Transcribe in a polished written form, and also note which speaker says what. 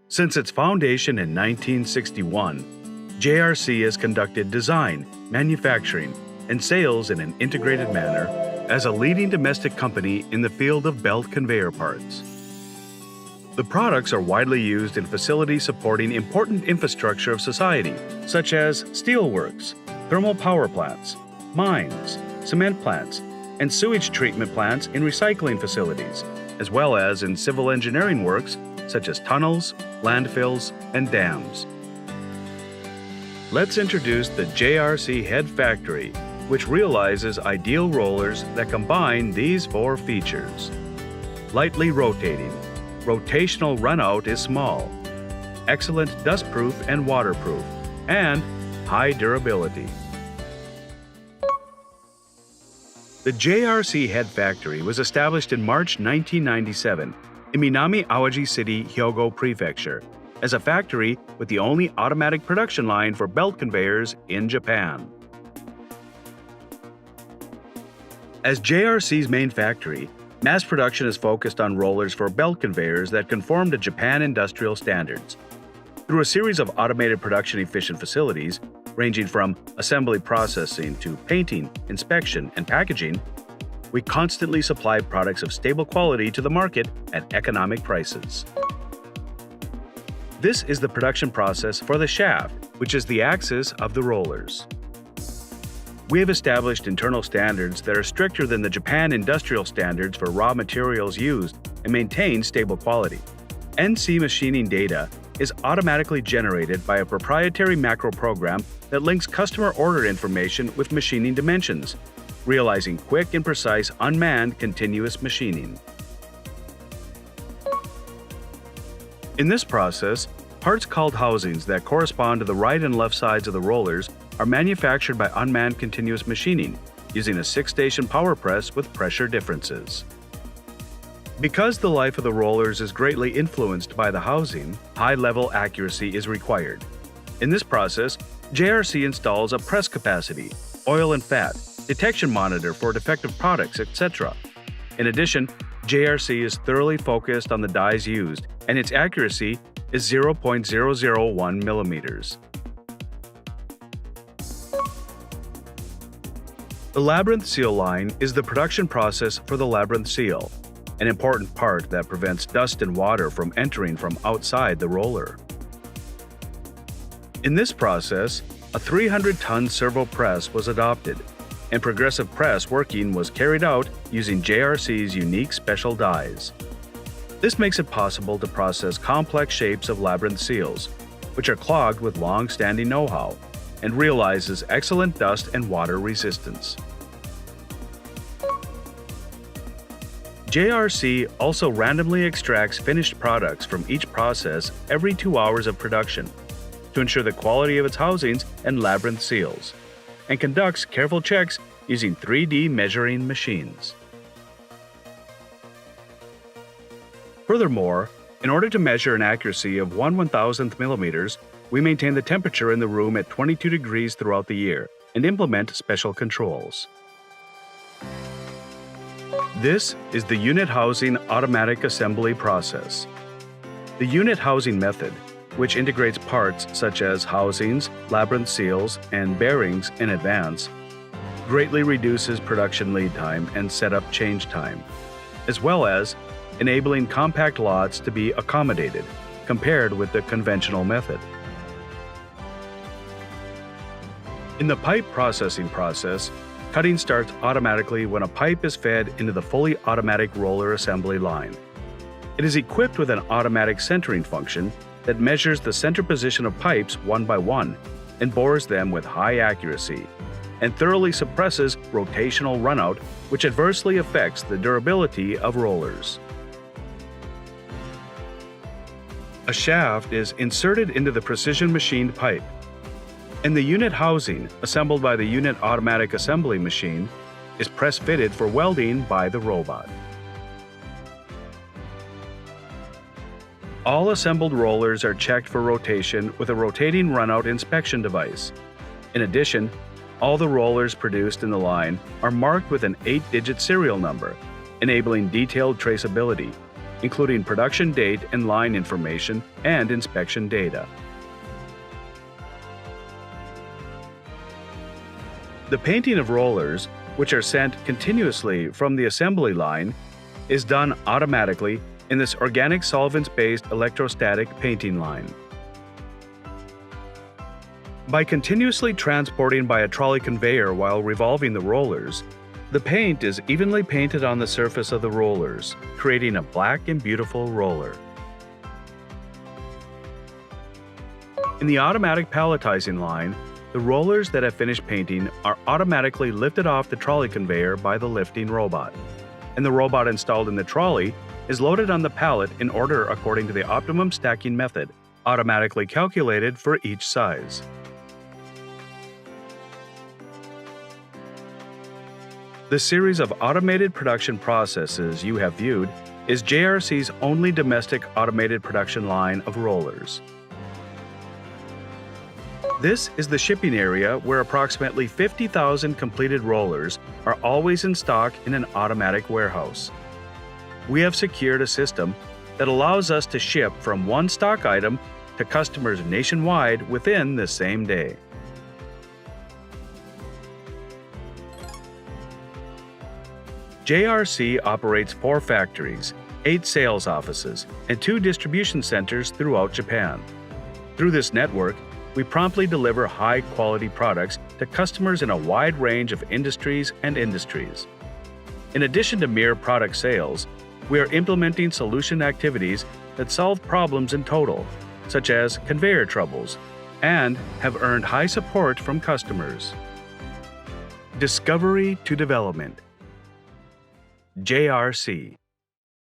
Speaker 1: Since its foundation in 1961, JRC has conducted design, manufacturing, and sales in an integrated manner as a leading domestic company in the field of belt conveyor parts. The products are widely used in facilities supporting important infrastructure of society, such as steelworks, thermal power plants, mines, cement plants, and sewage treatment plants in recycling facilities, as well as in civil engineering works such as tunnels, landfills, and dams. Let's introduce the JRC Head Factory, which realizes ideal rollers that combine these four features. Lightly rotating. Rotational runout is small. Excellent dustproof and waterproof. And high durability. The JRC Head Factory was established in March 1997 in Minami Awaji City, Hyogo Prefecture, as a factory with the only automatic production line for belt conveyors in Japan. As JRC's main factory, mass production is focused on rollers for belt conveyors that conform to Japan industrial standards. Through a series of automated production-efficient facilities, ranging from assembly processing to painting, inspection, and packaging, we constantly supply products of stable quality to the market at economic prices. This is the production process for the shaft, which is the axis of the rollers. We have established internal standards that are stricter than the Japan industrial standards for raw materials used and maintain stable quality. NC machining data is automatically generated by a proprietary macro program that links customer order information with machining dimensions, realizing quick and precise unmanned continuous machining. In this process, parts called housings that correspond to the right and left sides of the rollers are manufactured by unmanned continuous machining using a 6-station power press with pressure differences. Because the life of the rollers is greatly influenced by the housing, high-level accuracy is required. In this process, JRC installs a press capacity, oil and fat, detection monitor for defective products, etc. In addition, JRC is thoroughly focused on the dies used, and its accuracy is 0.001 millimeters. The labyrinth seal line is the production process for the labyrinth seal, an important part that prevents dust and water from entering from outside the roller. In this process, a 300-ton servo press was adopted, and progressive press working was carried out using JRC's unique special dies. This makes it possible to process complex shapes of labyrinth seals, which are clogged with long-standing know-how, and realizes excellent dust and water resistance. JRC also randomly extracts finished products from each process every 2 hours of production to ensure the quality of its housings and labyrinth seals, and conducts careful checks using 3D measuring machines. Furthermore, in order to measure an accuracy of 1/1000th millimeters, we maintain the temperature in the room at 22 degrees throughout the year and implement special controls. This is the unit housing automatic assembly process. The unit housing method, which integrates parts such as housings, labyrinth seals, and bearings in advance, greatly reduces production lead time and setup change time, as well as enabling compact lots to be accommodated compared with the conventional method. In the pipe processing process, cutting starts automatically when a pipe is fed into the fully automatic roller assembly line. It is equipped with an automatic centering function that measures the center position of pipes one by one and bores them with high accuracy, and thoroughly suppresses rotational runout, which adversely affects the durability of rollers. A shaft is inserted into the precision machined pipe, and the unit housing, assembled by the unit automatic assembly machine, is press-fitted for welding by the robot. All assembled rollers are checked for rotation with a rotating runout inspection device. In addition, all the rollers produced in the line are marked with an 8-digit serial number, enabling detailed traceability, including production date and line information and inspection data. The painting of rollers, which are sent continuously from the assembly line, is done automatically in this organic solvents-based electrostatic painting line. By continuously transporting by a trolley conveyor while revolving the rollers, the paint is evenly painted on the surface of the rollers, creating a black and beautiful roller. In the automatic palletizing line, the rollers that have finished painting are automatically lifted off the trolley conveyor by the lifting robot, and the robot installed in the trolley is loaded on the pallet in order according to the optimum stacking method, automatically calculated for each size. The series of automated production processes you have viewed is JRC's only domestic automated production line of rollers. This is the shipping area where approximately 50,000 completed rollers are always in stock in an automatic warehouse. We have secured a system that allows us to ship from one stock item to customers nationwide within the same day. JRC operates 4 factories, 8 sales offices, and 2 distribution centers throughout Japan. Through this network, we promptly deliver high-quality products to customers in a wide range of industries and industries. In addition to mere product sales, we are implementing solution activities that solve problems in total, such as conveyor troubles, and have earned high support from customers. Discovery to development. JRC